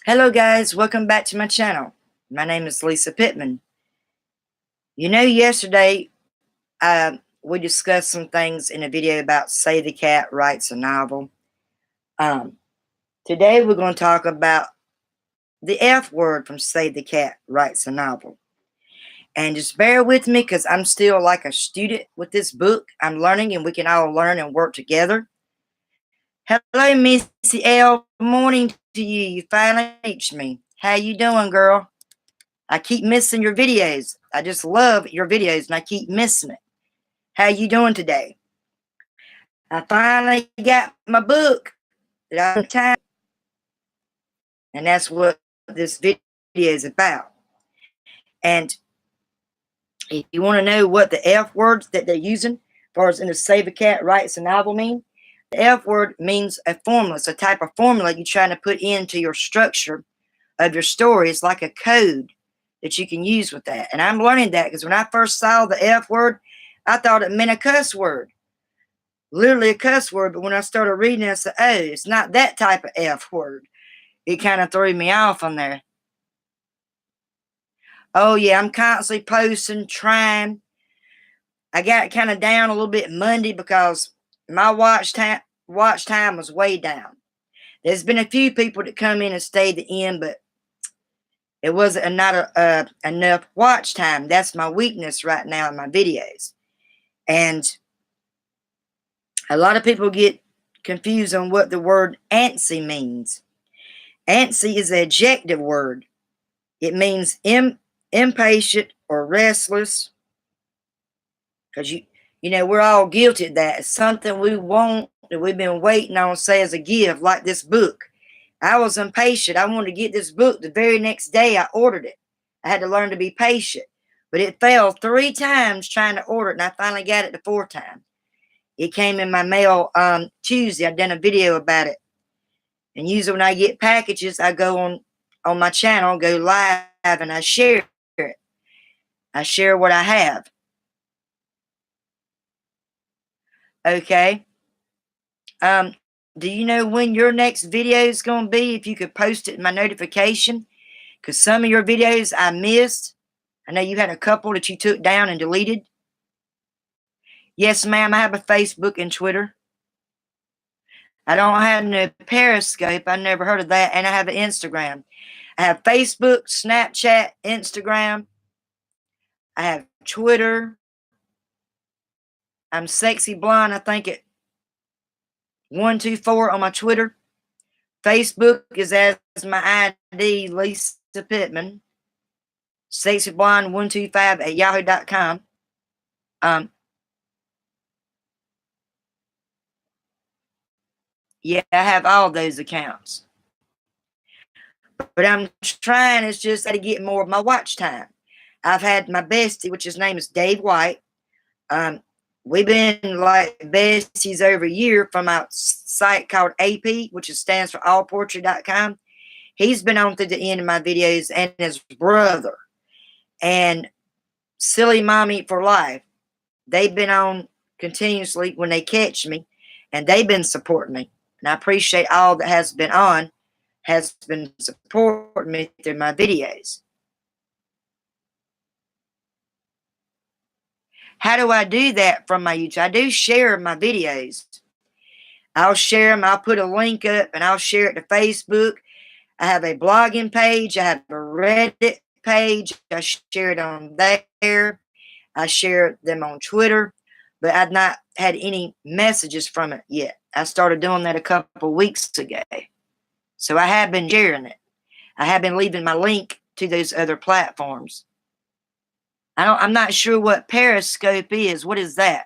Hello guys, welcome back to my channel. My name is Lisa Pittman. You know, yesterday we discussed some things in a video about Say the Cat Writes a Novel. Today we're going to talk about the F word from Say the Cat Writes a Novel. And just bear with me because I'm still like a student with this book. I'm learning and we can all learn and work together. Hello, Missy L. Good morning to you. You finally reached me. How you doing, girl? I keep missing your videos. I just love your videos and I keep missing it. How you doing today? I finally got my book that I'm time, and that's what this video is about. And if you want to know what the F words that they're using, as far as in the Say the Cat Writes a Novel mean, the F word means a formula. It's a type of formula you're trying to put into your structure of your story. It's like a code that you can use with that. And I'm learning that because when I first saw the F word, I thought it meant a cuss word. Literally a cuss word. But when I started reading it, I said, oh, it's not that type of F word. It kind of threw me off on there. Oh, yeah, I'm constantly posting, trying. I got kind of down a little bit Monday because my watch time was way down. There's been a few people that come in and stay to the end, but it wasn't not enough watch time. That's my weakness right now in my videos. And a lot of people get confused on what the word antsy means. Antsy is an adjective word. It means impatient or restless. Because you know, we're all guilty of that. It's something we want that we've been waiting on, say, as a gift, like this book. I was impatient. I wanted to get this book the very next day I ordered it. I had to learn to be patient. But it failed 3 times trying to order it, and I finally got it the 4th time. It came in my mail Tuesday. I've done a video about it. And usually when I get packages, I go on my channel, go live, and I share it. I share what I have. Okay. Do you know when your next video is going to be? If you could post it in my notification. Because some of your videos I missed. I know you had a couple that you took down and deleted. Yes, ma'am, I have a Facebook and Twitter. I don't have no Periscope. I never heard of that. And I have an Instagram. I have Facebook, Snapchat, Instagram. I have Twitter. I'm Sexy Blonde, I think it 124 on my Twitter. Facebook is as my ID, Lisa Pittman. Sexy Blonde 125 at yahoo.com. Yeah, I have all those accounts. But I'm trying, it's just to get more of my watch time. I've had my bestie, which his name is Dave White. We've been like besties over a year from a site called AP, which stands for allpoetry.com. He's been on through the end of my videos, and his brother. And Silly Mommy for Life. They've been on continuously when they catch me, and they've been supporting me. And I appreciate all that has been supporting me through my videos. How do I do that from my YouTube? I do share my videos. I'll share them. I'll put a link up and I'll share it to Facebook. I have a blogging page. I have a Reddit page. I share it on there. I share them on Twitter. But I've not had any messages from it yet. I started doing that a couple weeks ago. So I have been sharing it. I have been leaving my link to those other platforms. I'm not sure what Periscope is. What is that?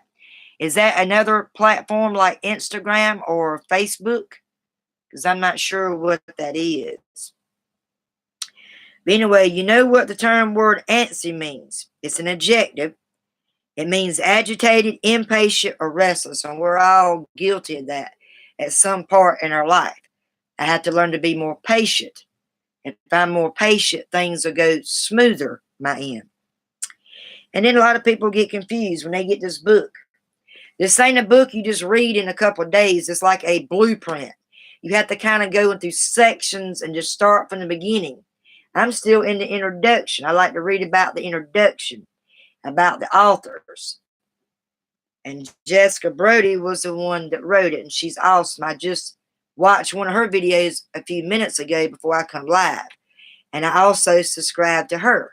Is that another platform like Instagram or Facebook? Because I'm not sure what that is. But anyway, you know what the term word antsy means. It's an adjective. It means agitated, impatient, or restless. And we're all guilty of that at some part in our life. I have to learn to be more patient. And if I'm more patient, things will go smoother my end. And then a lot of people get confused when they get this book. This ain't a book you just read in a couple of days. It's like a blueprint. You have to kind of go through sections and just start from the beginning. I'm still in the introduction. I like to read about the introduction, about the authors. And Jessica Broody was the one that wrote it, and she's awesome. I just watched one of her videos a few minutes ago before I come live. And I also subscribed to her.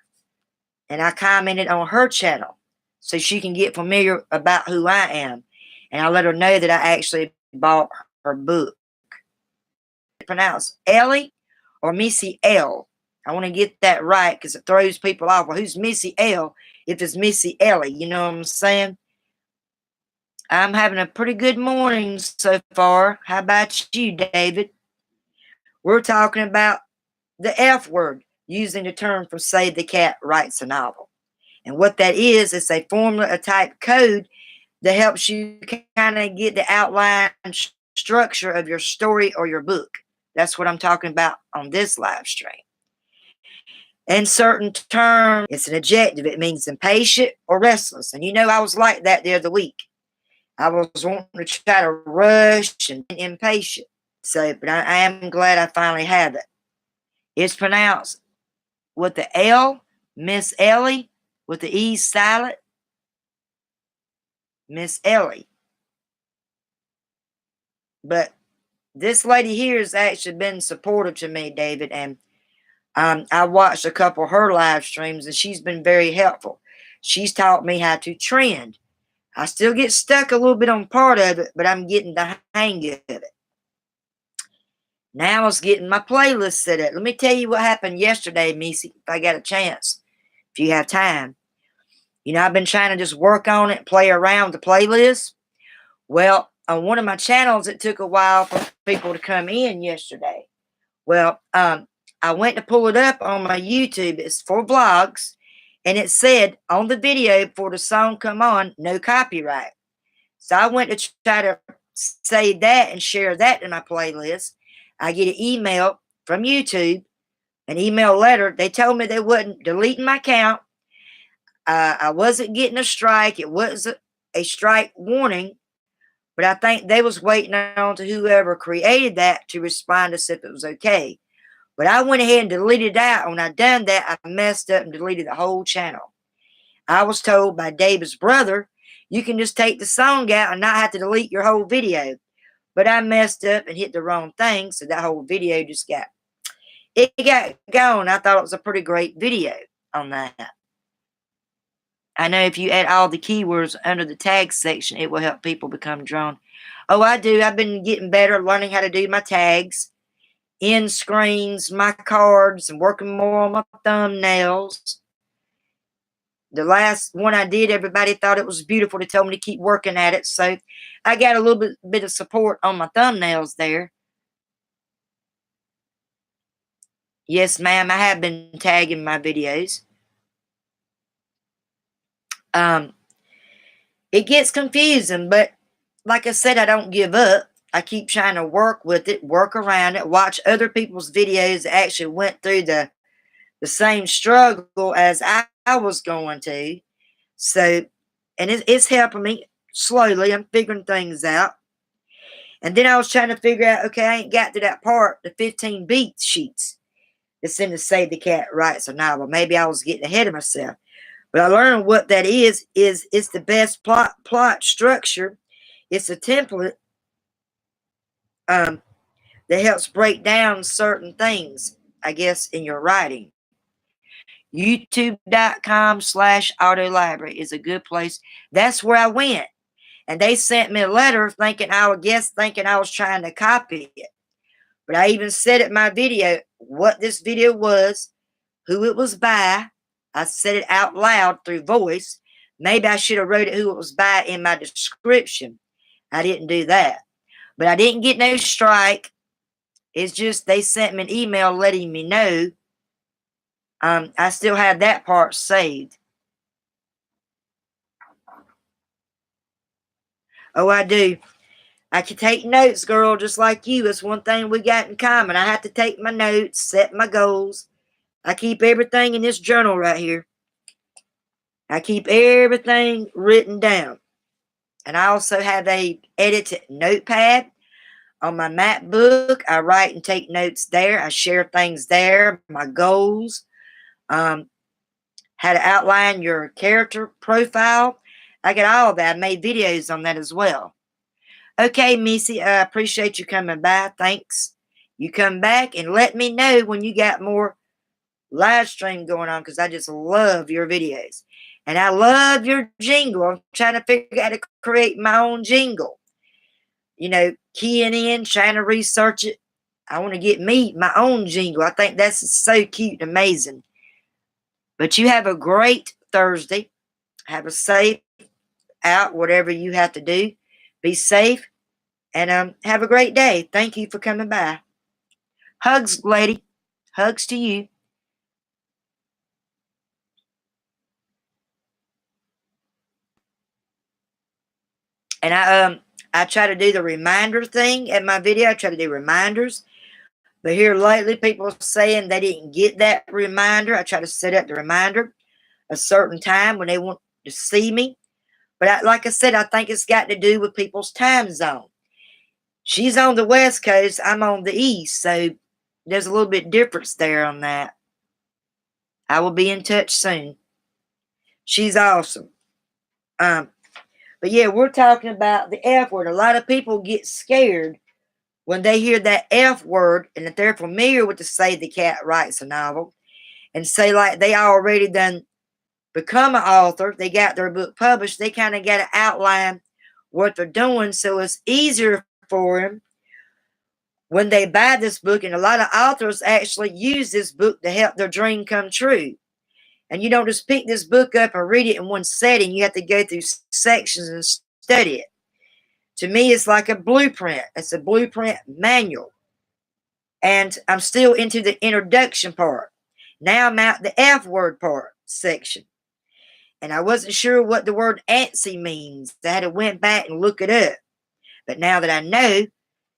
And I commented on her channel so she can get familiar about who I am. And I let her know that I actually bought her book. Pronounce Ellie or Missy L. I want to get that right because it throws people off. Well, who's Missy L if it's Missy Ellie? You know what I'm saying? I'm having a pretty good morning so far. How about you, David? We're talking about the F word, using the term from Save the Cat Writes a Novel. And what that is, it's a formula, a type code that helps you kind of get the outline structure of your story or your book. That's what I'm talking about on this live stream. In certain terms, it's an adjective. It means impatient or restless. And you know, I was like that the other week. I was wanting to try to rush and impatient. So, but I am glad I finally have it. It's pronounced with the L, Miss Ellie, with the E silent, Miss Ellie. But this lady here has actually been supportive to me, David, and I watched a couple of her live streams, and she's been very helpful. She's taught me how to trend. I still get stuck a little bit on part of it, but I'm getting the hang of it. Now I was getting my playlist set up. Let me tell you what happened yesterday, Missy, if I got a chance, if you have time. You know, I've been trying to just work on it, play around the playlist. Well, on one of my channels, it took a while for people to come in yesterday. Well, I went to pull it up on my YouTube. It's for vlogs. And it said on the video for the song come on, no copyright. So I went to try to save that and share that in my playlist. I get an email from YouTube, an email letter. They told me they wasn't deleting my account. I wasn't getting a strike. It was a strike warning. But I think they was waiting on to whoever created that to respond to see if it was okay. But I went ahead and deleted that. When I done that, I messed up and deleted the whole channel. I was told by David's brother, you can just take the song out and not have to delete your whole video. But I messed up and hit the wrong thing, so that whole video just got gone. I thought it was a pretty great video on that. I know if you add all the keywords under the tag section, it will help people become drawn. Oh, I do. I've been getting better, learning how to do my tags, end screens, my cards, and working more on my thumbnails. The last one I did, everybody thought it was beautiful. They told me to keep working at it. So I got a little bit of support on my thumbnails there. Yes, ma'am, I have been tagging my videos. It gets confusing, but like I said, I don't give up. I keep trying to work with it, work around it, watch other people's videos that actually went through the same struggle as I was going to. So, and it's helping me slowly. I'm figuring things out. And then I was trying to figure out, okay, I ain't got to that part, the 15 beat sheets that's in the Save the Cat Writes a Novel. Maybe I was getting ahead of myself. But I learned what that is it's the best plot structure. It's a template that helps break down certain things, I guess, in your writing. YouTube.com/autolibrary is a good place. That's where I went. And they sent me a letter thinking I was trying to copy it. But I even said it in my video what this video was, who it was by. I said it out loud through voice. Maybe I should have wrote it who it was by in my description. I didn't do that. But I didn't get no strike. It's just they sent me an email letting me know. I still have that part saved. Oh, I do. I can take notes, girl, just like you. It's one thing we got in common. I have to take my notes, set my goals. I keep everything in this journal right here. I keep everything written down. And I also have a edited notepad. On my MacBook, I write and take notes there. I share things there, my goals, um, how to outline your character profile. I got all that. I made videos on that as well. Okay, Missy, I appreciate you coming by. Thanks. You come back and let me know when you got more live stream going on, because I just love your videos. And I love your jingle. I'm trying to figure out how to create my own jingle. You know, keying in, trying to research it. I want to get me my own jingle. I think that's so cute and amazing. But you have a great Thursday. Have a safe out, whatever you have to do. Be safe. And have a great day. Thank you for coming by. Hugs, lady. Hugs to you. And I try to do the reminder thing at my video. I try to do reminders. But here lately, people are saying they didn't get that reminder. I try to set up the reminder a certain time when they want to see me. But like I said, I think it's got to do with people's time zone. She's on the West Coast. I'm on the East. So there's a little bit difference there on that. I will be in touch soon. She's awesome. But yeah, we're talking about the F word. A lot of people get scared when they hear that F word, and if they're familiar with the Say the Cat Writes a Novel, and say like they already done become an author, they got their book published, they kind of got to outline what they're doing so it's easier for them when they buy this book. And a lot of authors actually use this book to help their dream come true. And you don't just pick this book up and read it in one setting. You have to go through sections and study it. To me, it's like a blueprint. It's a blueprint manual. And I'm still into the introduction part. Now I'm at the F word part section. And I wasn't sure what the word antsy means. I had to went back and look it up. But now that I know,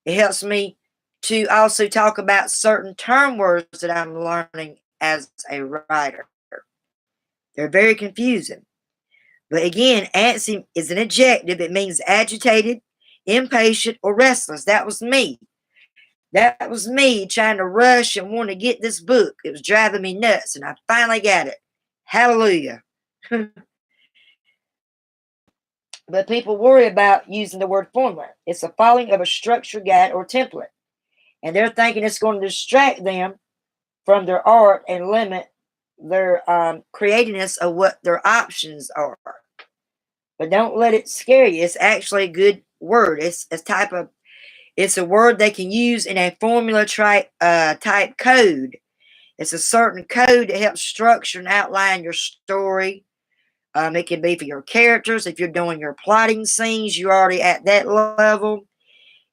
it helps me to also talk about certain term words that I'm learning as a writer. They're very confusing. But again, antsy is an adjective. It means agitated, impatient, or restless. That was me. That was me trying to rush and want to get this book. It was driving me nuts, and I finally got it. Hallelujah. But people worry about using the word formula. It's a following of a structure, guide, or template. And they're thinking it's going to distract them from their art and limit their creativeness of what their options are. But don't let it scare you. It's actually a good word. It's a word they can use in a formula type code. It's a certain code that helps structure and outline your story. It can be for your characters. If you're doing your plotting scenes, you're already at that level.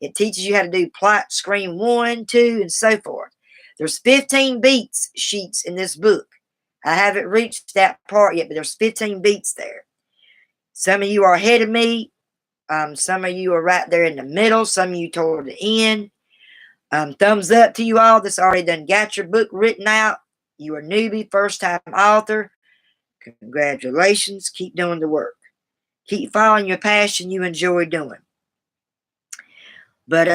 It teaches you how to do plot screen 1, 2, and so forth. There's 15 beats sheets in this book. I haven't reached that part yet, but there's 15 beats there. Some of you are ahead of me. Some of you are right there in the middle. Some of you toward the end. Thumbs up to you all that's already done got your book written out. You are newbie, first-time author. Congratulations. Keep doing the work. Keep following your passion you enjoy doing. But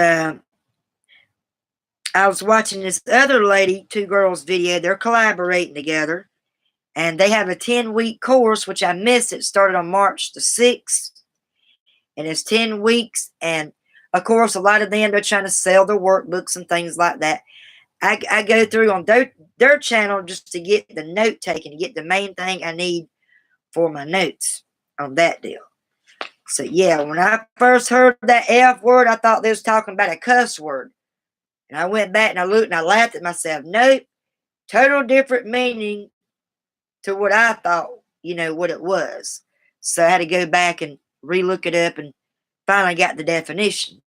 I was watching this other lady, two girls video. They're collaborating together. And they have a 10-week course, which I missed. It started on March the 6th. And it's 10 weeks. And, of course, a lot of them, they're trying to sell their workbooks and things like that. I go through on their channel just to get the note taken, to get the main thing I need for my notes on that deal. So, yeah, when I first heard that F word, I thought they was talking about a cuss word. And I went back and I looked and I laughed at myself. Nope, total different meaning to what I thought, what it was. So I had to go back and relook it up and finally got the definition.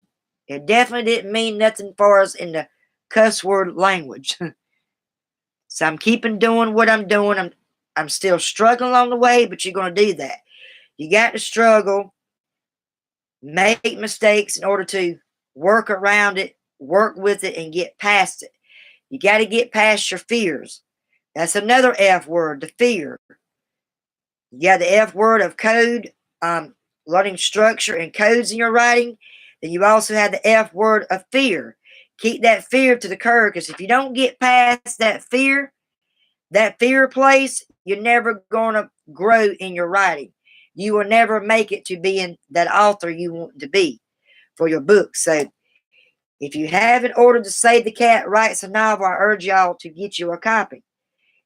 It definitely didn't mean nothing for us in the cuss word language. So I'm keeping doing what I'm doing. I'm still struggling along the way, but you're going to do that. You got to struggle, make mistakes in order to work around it, work with it, and get past it. You got to get past your fears. That's another F word, the fear. You got the F word of code, learning structure and codes in your writing. Then you also have the F word of fear. Keep that fear to the curb, because if you don't get past that fear place, you're never going to grow in your writing. You will never make it to being that author you want to be for your book. So if you haven't ordered The Save the Cat Writes a Novel, I urge y'all to get you a copy.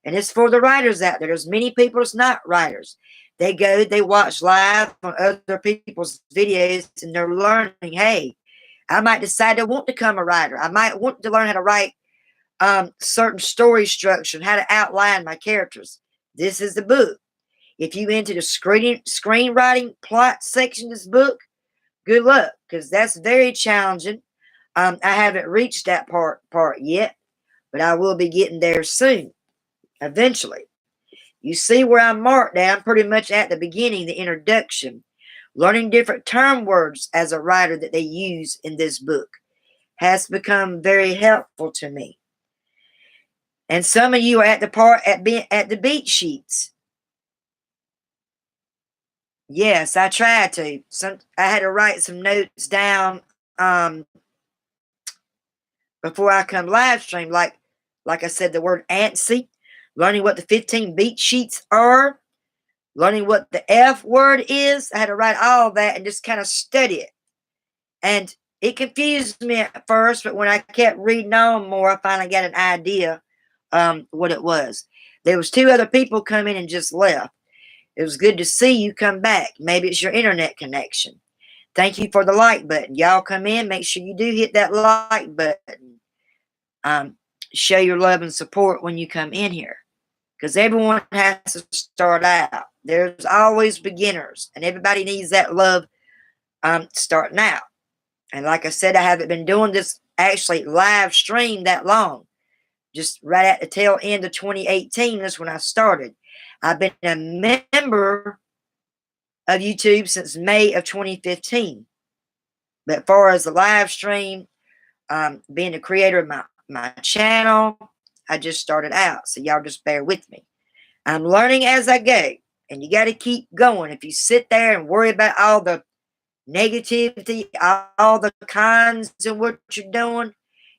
And it's for the writers out there. There's many people that's not writers. They watch live on other people's videos, and they're learning, hey, I might decide to want to become a writer. I might want to learn how to write certain story structure and how to outline my characters. This is the book. If you into the screenwriting plot section of this book, good luck, because that's very challenging. I haven't reached that part yet, but I will be getting there soon, eventually. You see where I'm marked at. I'm pretty much at the beginning, the introduction. Learning different term words as a writer that they use in this book has become very helpful to me. And some of you are at the part at the beat sheets. Yes, I tried to. I had to write some notes down before I come live stream. Like I said, the word antsy, learning what the 15 beat sheets are, learning what the F word is. I had to write all that and just kind of study it. And it confused me at first, but when I kept reading on more, I finally got an idea what it was. There was 2 other people come in and just left. It was good to see you come back. Maybe it's your internet connection. Thank you for the like button. Y'all come in, make sure you do hit that like button. Show your love and support when you come in here, because everyone has to start out. There's always beginners, and everybody needs that love starting out. And like I said, I haven't been doing this actually live stream that long. Just right at the tail end of 2018, that's when I started. I've been a member of YouTube since May of 2015. But as far as the live stream, being the creator of my channel, I just started out. So y'all just bear with me. I'm learning as I go. And you got to keep going. If you sit there and worry about all the negativity, all the cons of what you're doing,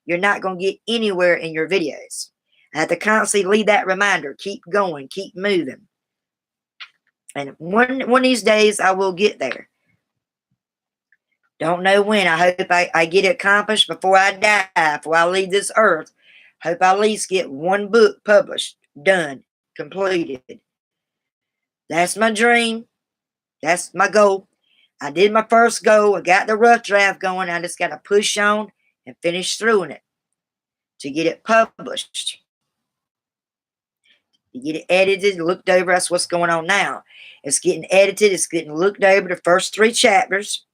you're not going to get anywhere in your videos. I have to constantly leave that reminder. Keep going. Keep moving. And one of these days, I will get there. Don't know when. I hope I get it accomplished before I die, before I leave this earth. Hope I at least get 1 book published, done, completed. That's my dream. That's my goal. I did my first goal. I got the rough draft going. I just got to push on and finish through it to get it published. You get it edited, looked over. That's what's going on now. It's getting edited. It's getting looked over, the first 3 chapters,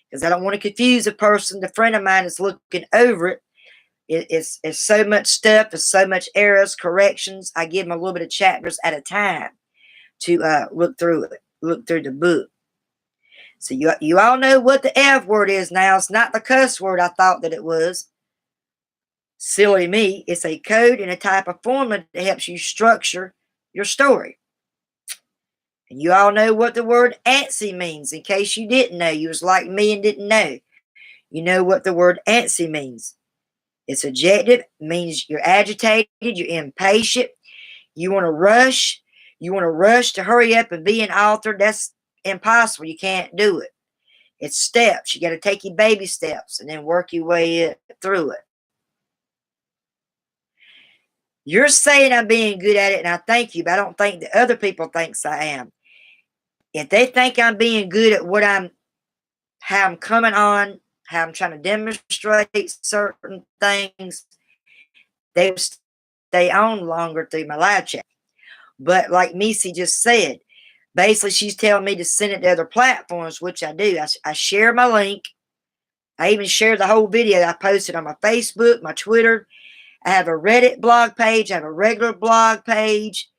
because I don't want to confuse a person. The friend of mine is looking over it. It's so much stuff. There's so much errors, corrections. I give them a little bit of chapters at a time to look through it, look through the book. So you all know what the F word is now. It's not the cuss word I thought that it was. Silly me. It's a code and a type of formula that helps you structure your story. And you all know what the word antsy means. In case you didn't know, you was like me and didn't know. You know what the word antsy means. It's adjective, means you're agitated, you're impatient, you want to rush. You want to rush to hurry up and be an author. That's impossible. You can't do it. It's steps. You got to take your baby steps and then work your way through it. You're saying I'm being good at it, and I thank you, but I don't think that other people thinks I am. If they think I'm being good at how I'm coming on, how I'm trying to demonstrate certain things, they will stay on longer through my live chat. But like Missy just said, basically she's telling me to send it to other platforms, which I do. I share my link. I even share the whole video. I posted on my Facebook, my Twitter. I have a Reddit blog page. I have a regular blog page.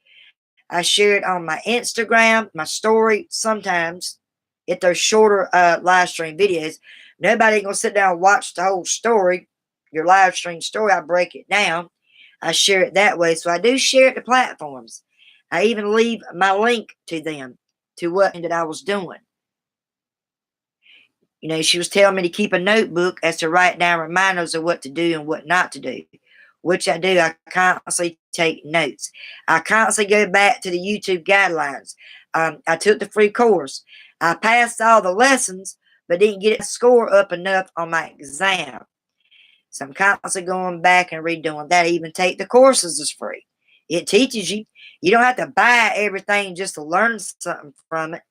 I share it on my Instagram, my story sometimes, if they're shorter live stream videos. Nobody going to sit down and watch the whole story, your live stream story. I break it down. I share it that way. So I do share it to platforms. I even leave my link to them, to what that I was doing. You know, she was telling me to keep a notebook as to write down reminders of what to do and what not to do, which I do. I constantly take notes. I constantly go back to the YouTube guidelines. I took the free course. I passed all the lessons, but didn't get a score up enough on my exam. So I'm constantly going back and redoing that. I even take the courses as free. It teaches you. You don't have to buy everything just to learn something from it.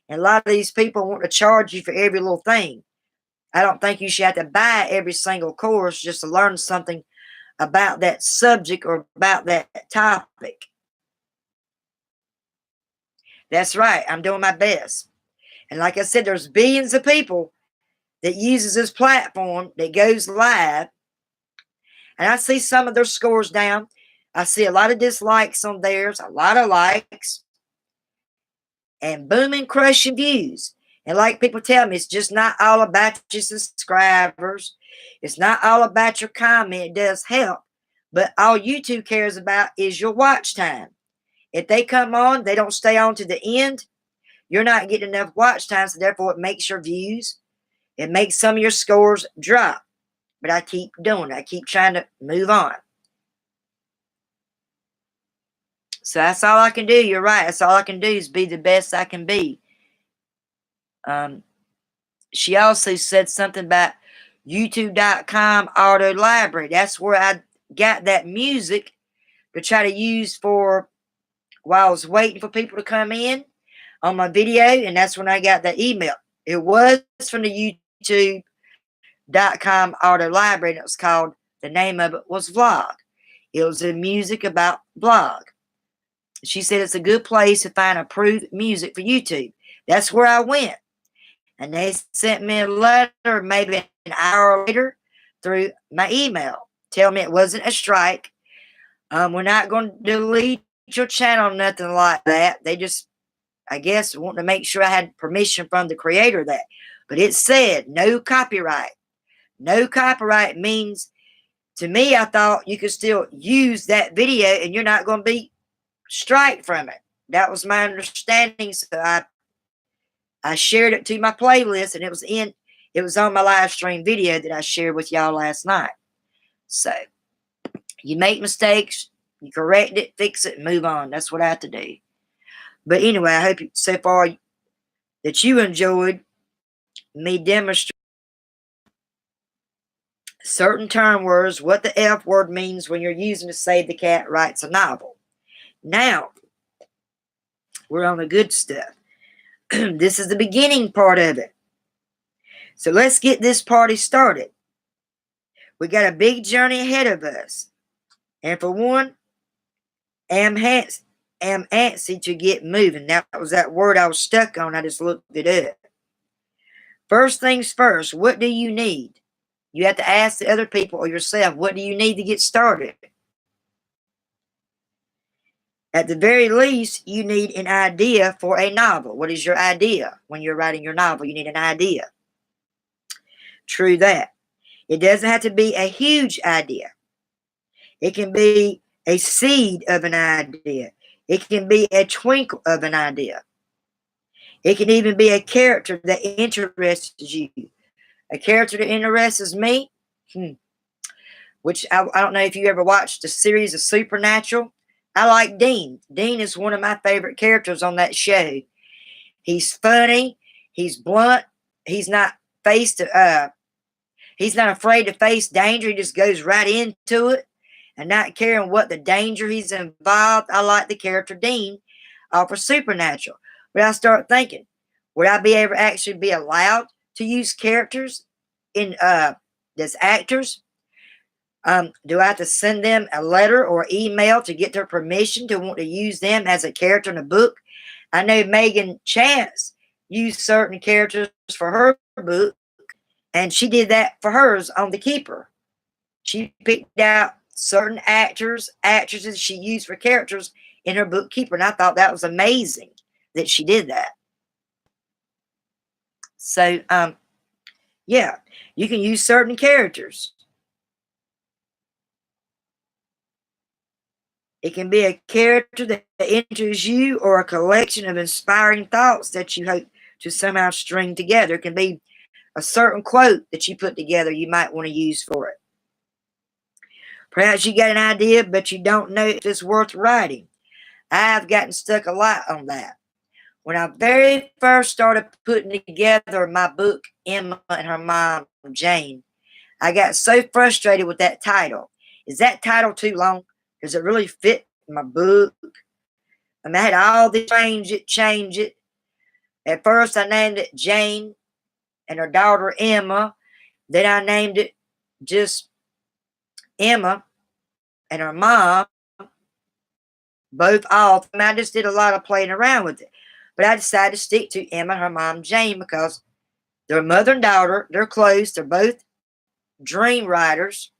And a lot of these people want to charge you for every little thing. I don't think you should have to buy every single course just to learn something about that subject or about that topic. That's right. I'm doing my best. And like I said, there's billions of people that uses this platform that goes live. And I see some of their scores down. I see a lot of dislikes on theirs, a lot of likes, and booming, crushing views. And like people tell me, it's just not all about your subscribers. It's not all about your comment. It does help. But all YouTube cares about is your watch time. If they come on, they don't stay on to the end, you're not getting enough watch time, so therefore it makes your views, it makes some of your scores drop. But I keep doing it. I keep trying to move on. So that's all I can do. You're right. That's all I can do is be the best I can be. She also said something about YouTube.com auto library. That's where I got that music to try to use for while I was waiting for people to come in on my video. And that's when I got the email. It was from the YouTube.com auto library. And it was called, the name of it was Vlog. It was a music about blog. She said it's a good place to find approved music for YouTube. That's where I went. And they sent me a letter maybe an hour later through my email. Tell me it wasn't a strike. We're not going to delete your channel, nothing like that. They just, I guess, wanted to make sure I had permission from the creator of that. But it said no copyright. No copyright means, to me, I thought you could still use that video and you're not going to be strike from it. That was my understanding. So I shared it to my playlist, and it was on my live stream video that I shared with y'all last night. So you make mistakes, you correct it, fix it, and move on. That's what I have to do. But anyway, I hope so far that you enjoyed me demonstrating certain term words, what the F word means when you're using to say the cat writes a novel. Now, we're on the good stuff. This is the beginning part of it. So let's get this party started. We got a big journey ahead of us. And for one, am antsy to get moving. That was that word I was stuck on. I just looked it up. First things first, what do you need? You have to ask the other people or yourself, what do you need to get started? At the very least, you need an idea for a novel. What is your idea? When you're writing your novel, you need an idea. True that. It doesn't have to be a huge idea. It can be a seed of an idea. It can be a twinkle of an idea. It can even be a character that interests you. A character that interests me, which I don't know if you ever watched the series of Supernatural. I like Dean. Dean is one of my favorite characters on that show. He's funny. He's blunt. He's not he's not afraid to face danger. He just goes right into it and not caring what the danger he's involved. I like the character Dean for Supernatural. But I start thinking, would I be ever actually be allowed to use characters in as actors? Do I have to send them a letter or email to get their permission to want to use them as a character in a book? I know Megan Chance used certain characters for her book, and she did that for hers on The Keeper. She picked out certain actresses she used for characters in her book Keeper, and I thought that was amazing that she did that. So, yeah, you can use certain characters. It can be a character that enters you or a collection of inspiring thoughts that you hope to somehow string together. It can be a certain quote that you put together you might want to use for it. Perhaps you got an idea, but you don't know if it's worth writing. I've gotten stuck a lot on that. When I very first started putting together my book, Emma and Her Mom, Jane, I got so frustrated with that title. Is that title too long? Does it really fit my book? I mean, I had all this change it. At first, I named it Jane and her daughter Emma. Then I named it just Emma and her mom, both all. I mean, I just did a lot of playing around with it. But I decided to stick to Emma and her mom, Jane, because they're mother and daughter. They're close. They're both dream writers.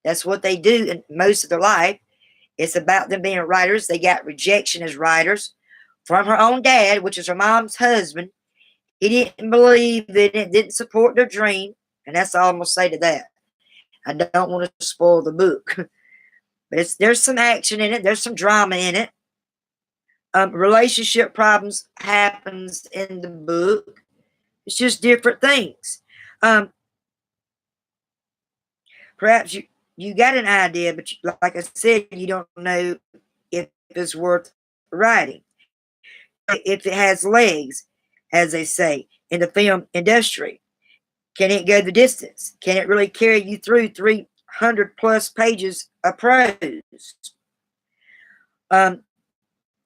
That's what they do in most of their life. It's about them being writers. They got rejection as writers from her own dad, which is her mom's husband. He didn't believe in it, didn't support their dream. And that's all I'm going to say to that. I don't want to spoil the book. But there's some action in it. There's some drama in it. Relationship problems happens in the book. It's just different things. Perhaps you got an idea, but like I said, you don't know if it's worth writing. If it has legs, as they say in the film industry. Can it go the distance? Can it really carry you through 300 plus pages of prose?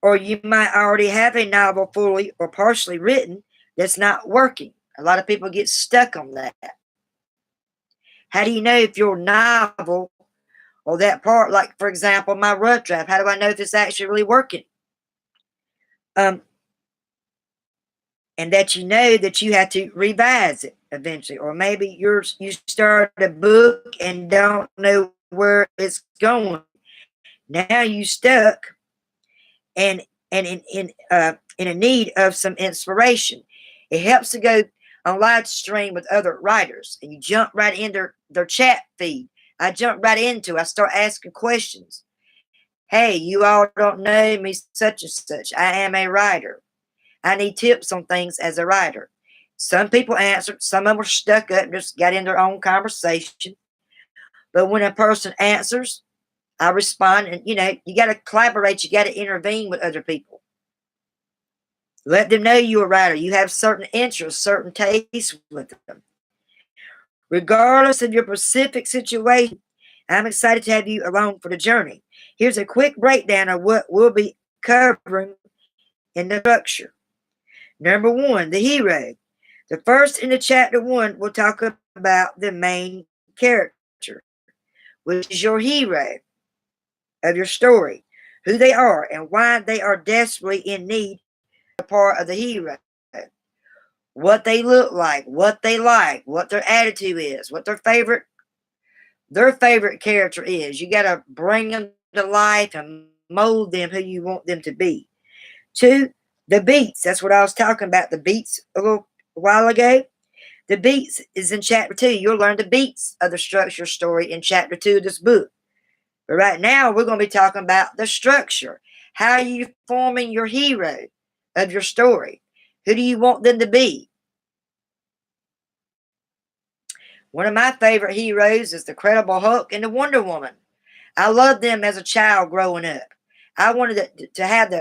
Or you might already have a novel fully or partially written that's not working. A lot of people get stuck on that. How do you know if your novel or that part, like for example, my rough draft, how do I know if it's actually really working? And that you know that you have to revise it eventually. Or maybe you start a book and don't know where it's going. Now you stuck and in a need of some inspiration. It helps to go on live stream with other writers, and you jump right in their chat feed. I jump right into it. I start asking questions. Hey, you all don't know me, such and such. I am a writer. I need tips on things as a writer. Some people answered. Some of them were stuck up and just got in their own conversation. But when a person answers, I respond. And, you got to collaborate. You got to intervene with other people. Let them know you're a writer. You have certain interests, certain tastes with them. Regardless of your specific situation, I'm excited to have you along for the journey. Here's a quick breakdown of what we'll be covering in the structure. Number 1, the hero. The first in the chapter 1, we'll talk about the main character, which is your hero of your story, who they are and why they are desperately in need of a part of the hero. What they look like, what they like, what their attitude is, what their favorite character is. You got to bring them to life and mold them who you want them to be. 2, the beats. That's what I was talking about, the beats a little while ago. The beats is in chapter 2. You'll learn the beats of the structure story in chapter 2 of this book. But right now, we're going to be talking about the structure. How are you forming your hero of your story? Who do you want them to be? One of my favorite heroes is the Incredible Hulk and the Wonder Woman. I loved them as a child growing up. I wanted to have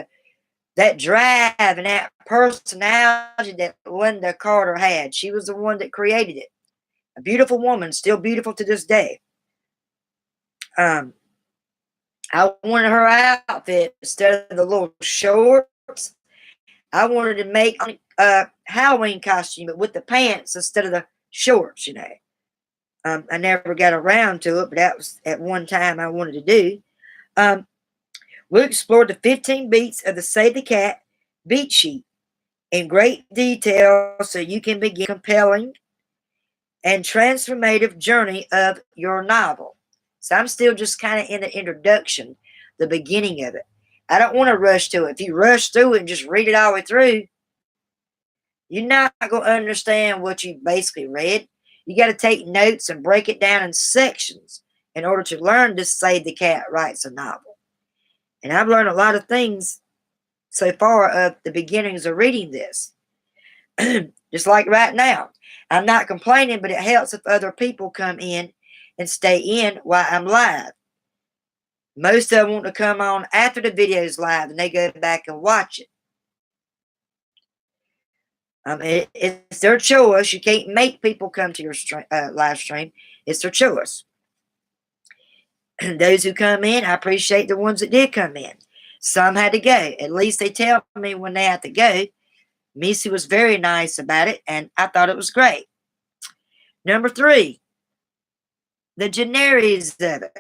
that drive and that personality that Linda Carter had. She was the one that created it. A beautiful woman, still beautiful to this day. I wanted her outfit instead of the little shorts. I wanted to make a Halloween costume, but with the pants instead of the shorts, I never got around to it, but that was at one time I wanted to do. We'll explore the 15 beats of the Save the Cat beat sheet in great detail so you can begin compelling and transformative journey of your novel. So I'm still just kind of in the introduction, the beginning of it. I don't want to rush to it. If you rush through it and just read it all the way through, you're not going to understand what you basically read. You got to take notes and break it down in sections in order to learn to Save the Cat writes a novel. And I've learned a lot of things so far of the beginnings of reading this. Just like right now. I'm not complaining, but it helps if other people come in and stay in while I'm live. Most of them want to come on after the video's live and they go back and watch it. It's their choice. You can't make people come to your live stream. It's their choice. Those who come in, I appreciate the ones that did come in. Some had to go. At least they tell me when they have to go. Missy was very nice about it, and I thought it was great. Number 3, the generics of it.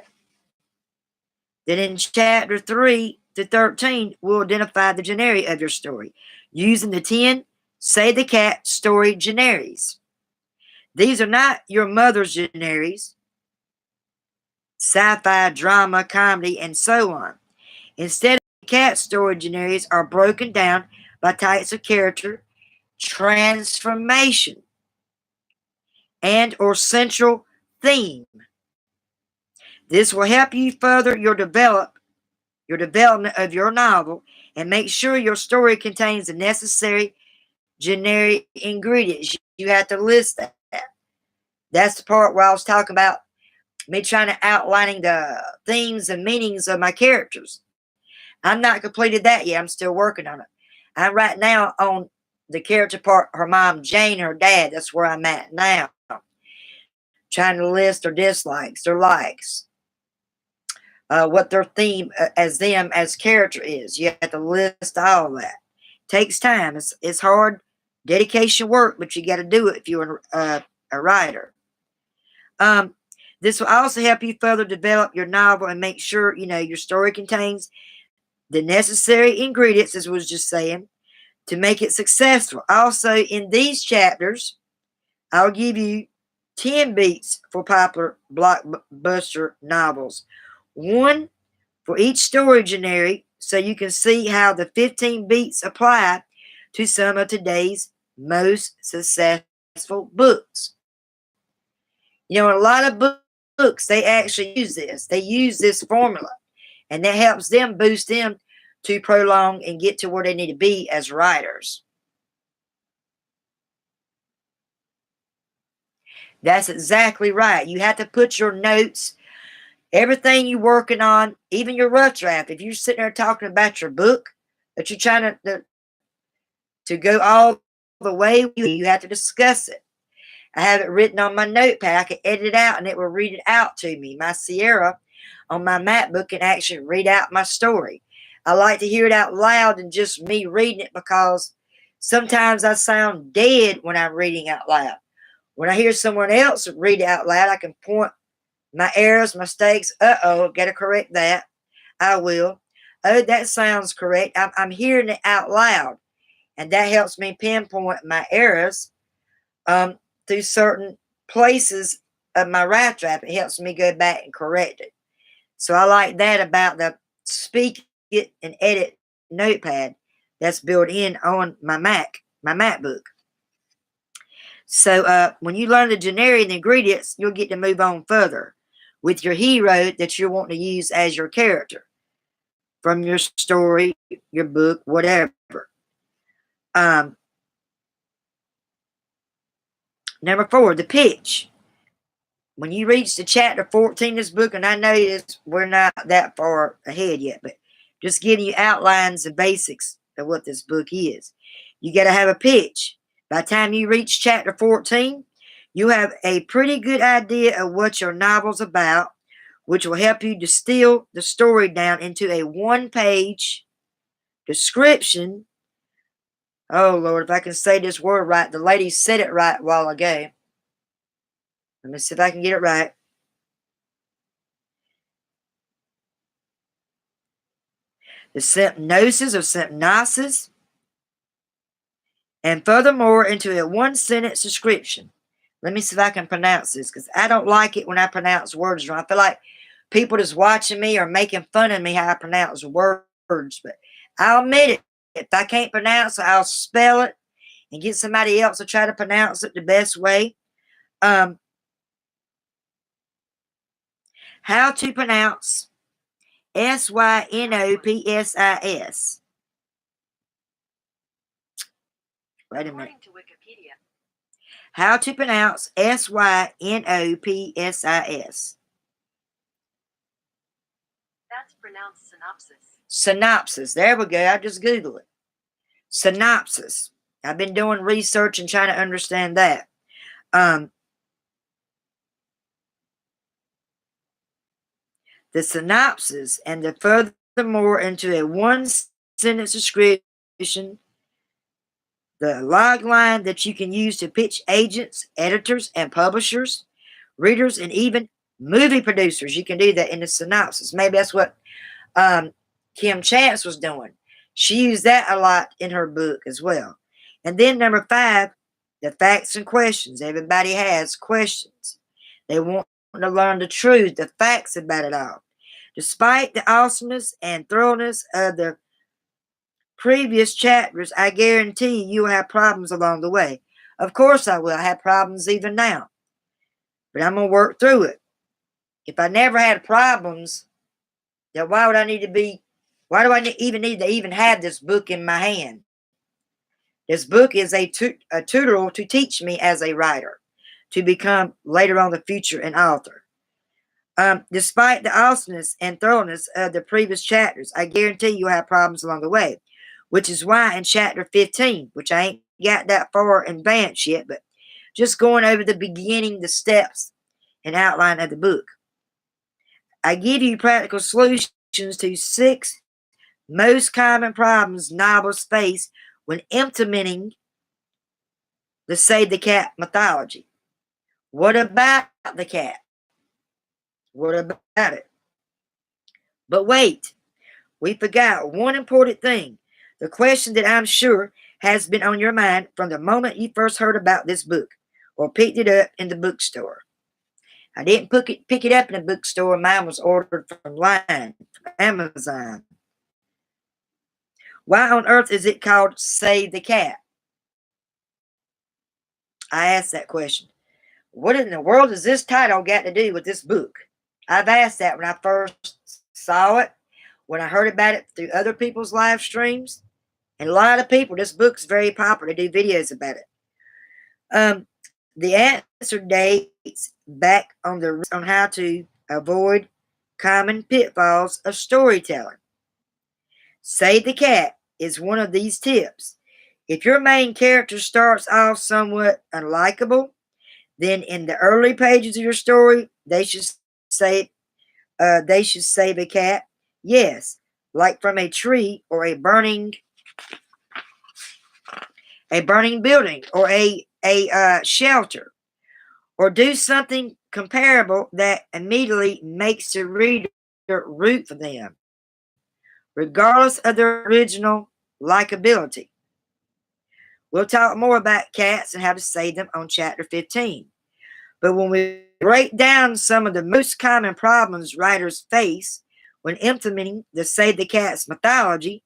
Then in chapter 3 to 13, we'll identify the generic of your story using the 10 Say the Cat story generics. These are not your mother's generics, sci-fi, drama, comedy, and so on. Instead, cat story generics are broken down by types of character, transformation, and or central theme. This will help you further your development of your novel and make sure your story contains the necessary generic ingredients. You have to list that. That's the part where I was talking about me trying to outlining the themes and meanings of my characters. I'm not completed that yet. I'm still working on it. I'm right now on the character part, her mom, Jane, her dad. That's where I'm at now. Trying to list their dislikes, their likes, what their theme as them as character is. You have to list all that. Takes time. It's hard, dedication work, but you got to do it if you're a writer. This will also help you further develop your novel and make sure your story contains the necessary ingredients, as I was just saying, to make it successful. Also, in these chapters, I'll give you 10 beats for popular blockbuster novels. One for each story generic, so you can see how the 15 beats apply to some of today's most successful books. A lot of books, they actually use this. They use this formula, and that helps them boost them to prolong and get to where they need to be as writers. That's exactly right. You have to put your notes, everything you're working on, even your rough draft. If you're sitting there talking about your book that you're trying to go all the way, you have to discuss it. I have it written on my notepad. I can edit it out and it will read it out to me. My Sierra on my MacBook can actually read out my story. I like to hear it out loud than just me reading it because sometimes I sound dead when I'm reading out loud. When I hear someone else read it out loud, I can point my errors, mistakes. Got to correct that. I will. Oh, that sounds correct. I'm hearing it out loud. And that helps me pinpoint my errors through certain places of my right draft. It helps me go back and correct it. So I like that about the speak it and edit notepad that's built in on my MacBook. So when you learn the generic and the ingredients, you'll get to move on further with your hero that you're wanting to use as your character from your story, your book, whatever. Number 4, the pitch. When you reach the chapter 14 of this book, and I know we're not that far ahead yet, but just giving you outlines and basics of what this book is. You got to have a pitch. By the time you reach chapter 14, you have a pretty good idea of what your novel's about, which will help you distill the story down into a one-page description. Oh, Lord, if I can say this word right. The lady said it right a while ago. Let me see if I can get it right. The synopsis or synopsis. And furthermore, into a one-sentence description. Let me see if I can pronounce this, because I don't like it when I pronounce words wrong. I feel like people just watching me or making fun of me how I pronounce words. But I'll admit it. If I can't pronounce it, I'll spell it and get somebody else to try to pronounce it the best way. How to pronounce synopsis. Wait a minute. how to pronounce synopsis. That's pronounced synopsis. Synopsis. There we go. I just Googled it. Synopsis. I've been doing research and trying to understand that. The synopsis and the furthermore into a one-sentence description, the log line that you can use to pitch agents, editors, and publishers, readers, and even movie producers. You can do that in the synopsis. Maybe that's what Kim Chance was doing. She used that a lot in her book as well. And then number 5, the facts and questions. Everybody has questions. They want to learn the truth, the facts about it all. Despite the awesomeness and thoroughness of the previous chapters, I guarantee you will have problems along the way. Of course I will. I have problems even now. But I'm going to work through it. If I never had problems, then why do I even need to even have this book in my hand? This book is a tutorial to teach me as a writer, to become later on in the future an author. Despite the awesomeness and thoroughness of the previous chapters, I guarantee you'll have problems along the way, which is why in chapter 15, which I ain't got that far advanced yet, but just going over the beginning, the steps and outline of the book, I give you practical solutions to 6 most common problems novels face when implementing the Save the Cat mythology. What about the cat? What about it? But wait, we forgot one important thing. The question that I'm sure has been on your mind from the moment you first heard about this book or picked it up in the bookstore. I didn't pick it up in the bookstore. Mine was ordered from Amazon. Why on earth is it called Save the Cat? I asked that question. What in the world does this title got to do with this book? I've asked that when I first saw it, when I heard about it through other people's live streams. And a lot of people, this book's very popular. They do videos about it. The answer dates back on how to avoid common pitfalls of storytelling. Save the Cat is one of these tips. If your main character starts off somewhat unlikable, then in the early pages of your story, they should save a cat. Yes, like from a tree or a burning building or a shelter, or do something comparable that immediately makes the reader root for them, regardless of their original likability. We'll talk more about cats and how to save them on chapter 15. But when we break down some of the most common problems writers face when implementing the Save the Cat's mythology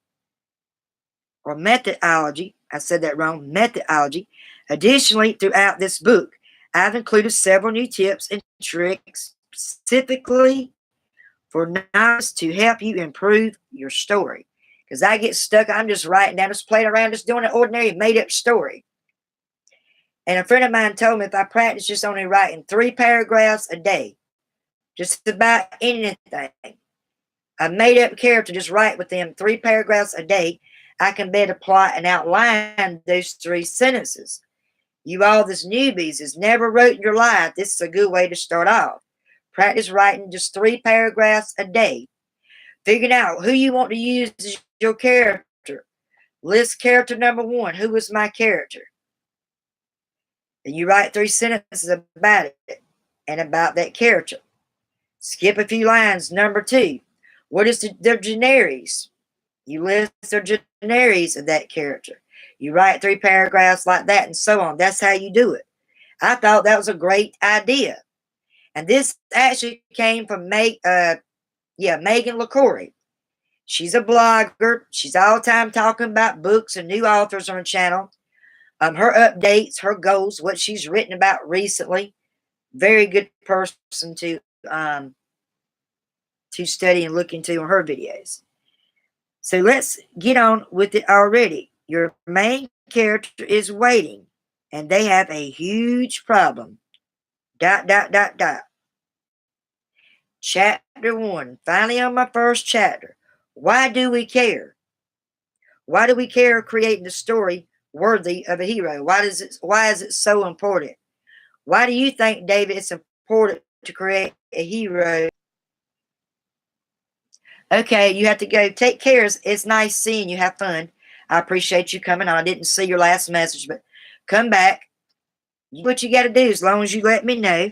or methodology, I said that wrong, methodology. Additionally, throughout this book, I've included several new tips and tricks specifically for novelists to help you improve your story. Because I get stuck, I'm just writing down, just playing around, just doing an ordinary made-up story. And a friend of mine told me if I practice just only writing 3 paragraphs a day, just about anything, a made-up character, just write with them 3 paragraphs a day, I can better plot and outline those 3 sentences. You all this newbies has never wrote in your life, this is a good way to start off. Practice writing just 3 paragraphs a day. Figuring out who you want to use as your character. List character number 1. Who is my character? And you write 3 sentences about it and about that character. Skip a few lines. Number 2. What is their generis? You list their generis of that character. You write 3 paragraphs like that and so on. That's how you do it. I thought that was a great idea. And this actually came from Megan LaCoury. She's a blogger. She's all the time talking about books and new authors on her channel. Her updates, her goals, what she's written about recently. Very good person to study and look into on her videos. So let's get on with it already. Your main character is waiting and they have a huge problem. Dot, dot, dot, dot. Chapter 1. Finally on my first chapter. Why do we care? Why do we care creating a story worthy of a hero? Why is it so important? Why do you think, David, it's important to create a hero? Okay, you have to go. Take care. It's nice seeing you. Have fun. I appreciate you coming on. I didn't see your last message, but come back. What you got to do as long as you let me know.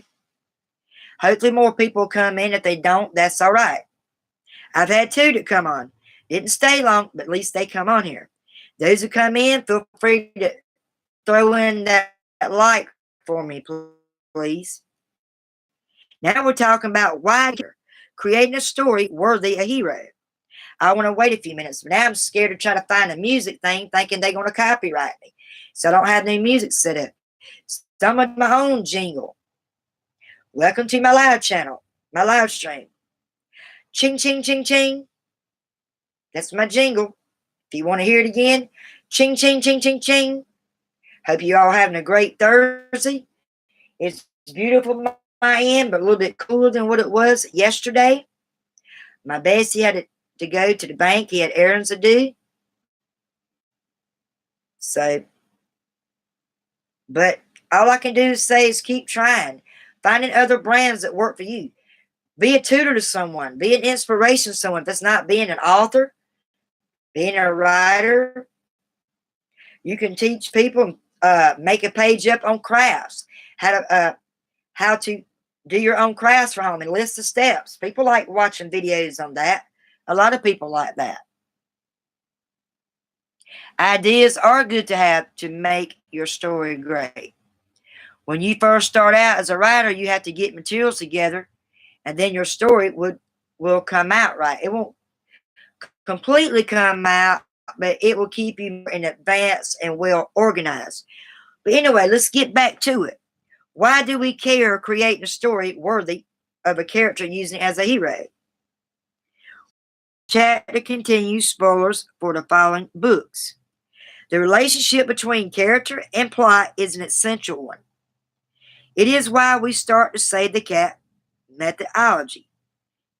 Hopefully more people come in. If they don't, that's all right. I've had two that come on. Didn't stay long, but at least they come on here. Those who come in, feel free to throw in that like for me, please. Now we're talking about why creating a story worthy a hero. I want to wait a few minutes, but now I'm scared to try to find a music thing, thinking they're going to copyright me. So I don't have any music set up. Some of my own jingle. Welcome to my live channel, my live stream. Ching, ching, ching, ching. That's my jingle. If you want to hear it again, ching, ching, ching, ching, ching. Hope you all having a great Thursday. It's beautiful at my end, but a little bit cooler than what it was yesterday. My bestie had to go to the bank. He had errands to do. So, but all I can do is say is keep trying. Finding other brands that work for you. Be a tutor to someone. Be an inspiration to someone. If that's not being an author, being a writer, you can teach people, make a page up on crafts, how to do your own crafts for home and list the steps. People like watching videos on that. A lot of people like that. Ideas are good to have to make your story great. When you first start out as a writer, you have to get materials together, and then your story will come out right. It won't completely come out, but it will keep you in advance and well organized. But anyway, let's get back to it. Why do we care creating a story worthy of a character using it as a hero? Chapter continues, spoilers for the following books. The relationship between character and plot is an essential one. It is why we start to Save the Cat methodology.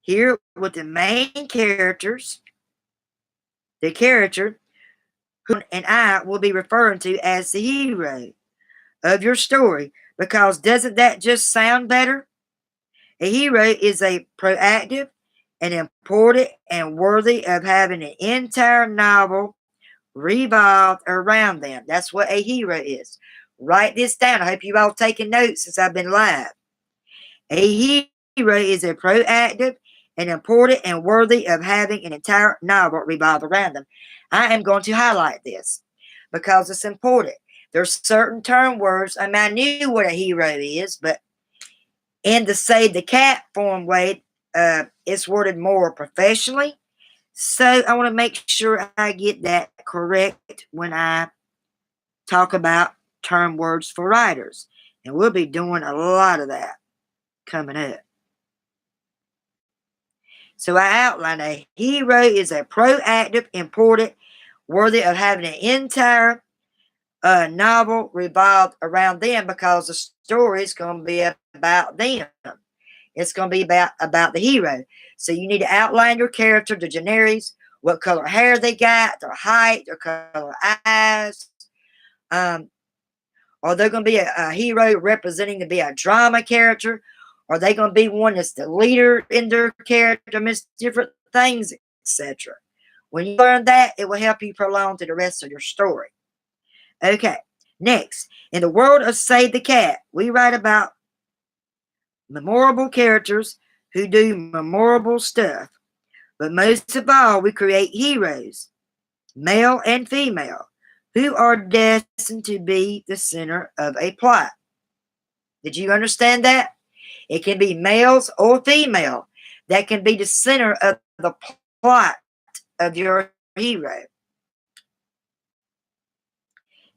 Here with the main characters, the character who and I will be referring to as the hero of your story, because doesn't that just sound better? A hero is a proactive and important and worthy of having an entire novel revolved around them. That's what a hero is. Write this down. I hope you all taking notes since I've been live. A hero is a proactive and important and worthy of having an entire novel revolve around them. I am going to highlight this because it's important. There's certain term words. I mean, I knew what a hero is, but in the Save the Cat form way, it's worded more professionally. So I want to make sure I get that correct when I talk about term words for writers. And we'll be doing a lot of that coming up. So I outlined a hero is a proactive, important, worthy of having an entire novel revolved around them, because the story is going to be about them. It's going to be about the hero. So you need to outline your character, the generics, what color hair they got, their height, their color eyes. Are they going to be a hero representing to be a drama character? Are they going to be one that's the leader in their character? Miss different things, etc. When you learn that, it will help you prolong to the rest of your story. Okay, next. In the world of Save the Cat, we write about memorable characters who do memorable stuff. But most of all, we create heroes, male and female, who are destined to be the center of a plot. Did you understand that? It can be males or female that can be the center of the plot of your hero.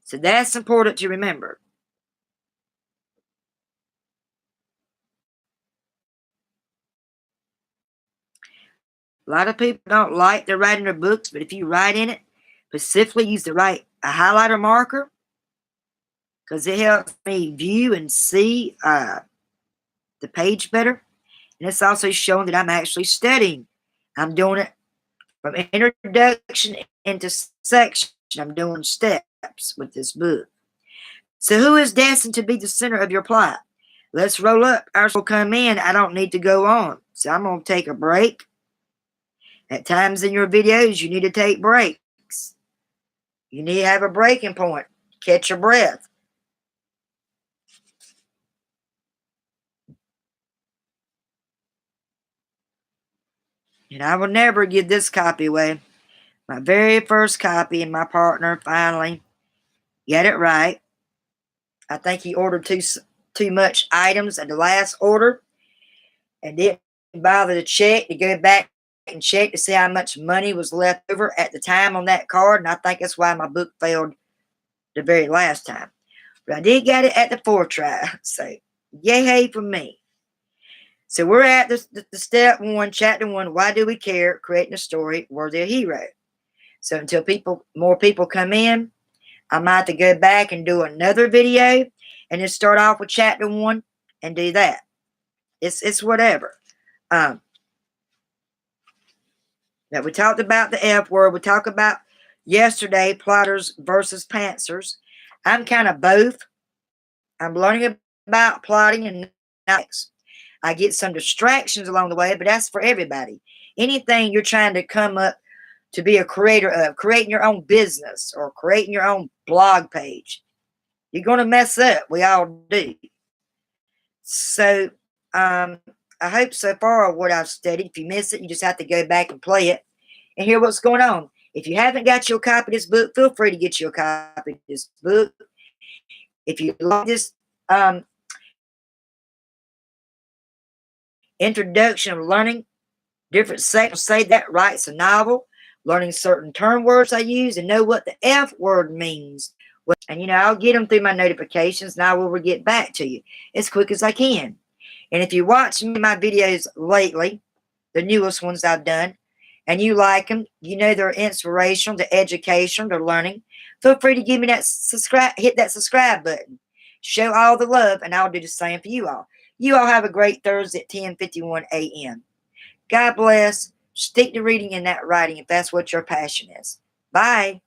So that's important to remember. A lot of people don't like to write in their books, but if you write in it, specifically use a highlighter marker, because it helps me view and see the page better. And it's also showing that I'm actually studying. I'm doing it from introduction into section. I'm doing steps with this book. So who is destined to be the center of your plot? Let's roll up. Ours will come in. I don't need to go on. So I'm going to take a break. At times in your videos, you need to take breaks. You need to have a breaking point. Catch your breath. And I will never give this copy away. My very first copy, and my partner finally got it right. I think he ordered too much items at the last order and didn't bother to check to go back and check to see how much money was left over at the time on that card. And I think that's why my book failed the very last time. But I did get it at the 4th try. So yay for me. So we're at the step 1, chapter 1. Why do we care? Creating a story worthy of a hero. So until more people come in, I might have to go back and do another video and just start off with chapter 1 and do that. It's whatever. Now we talked about the F word. We talked about yesterday plotters versus pantsers. I'm kind of both. I'm learning about plotting and not. I get some distractions along the way, but that's for everybody. Anything you're trying to come up to be a creator of, creating your own business or creating your own blog page, you're going to mess up. We all do. So I hope so far what I've studied. If you miss it, you just have to go back and play it and hear what's going on. If you haven't got your copy of this book, feel free to get your copy of this book. If you like this introduction of learning different sections, say that writes a novel, learning certain term words I use, and know what the F word means. And, I'll get them through my notifications, and I will get back to you as quick as I can. And if you watch my videos lately, the newest ones I've done, and you like them, they're inspirational, they're educational, they're learning, feel free to give me that hit that subscribe button. Show all the love, and I'll do the same for you all. You all have a great Thursday at 10:51 a.m. God bless. Stick to reading and not writing if that's what your passion is. Bye.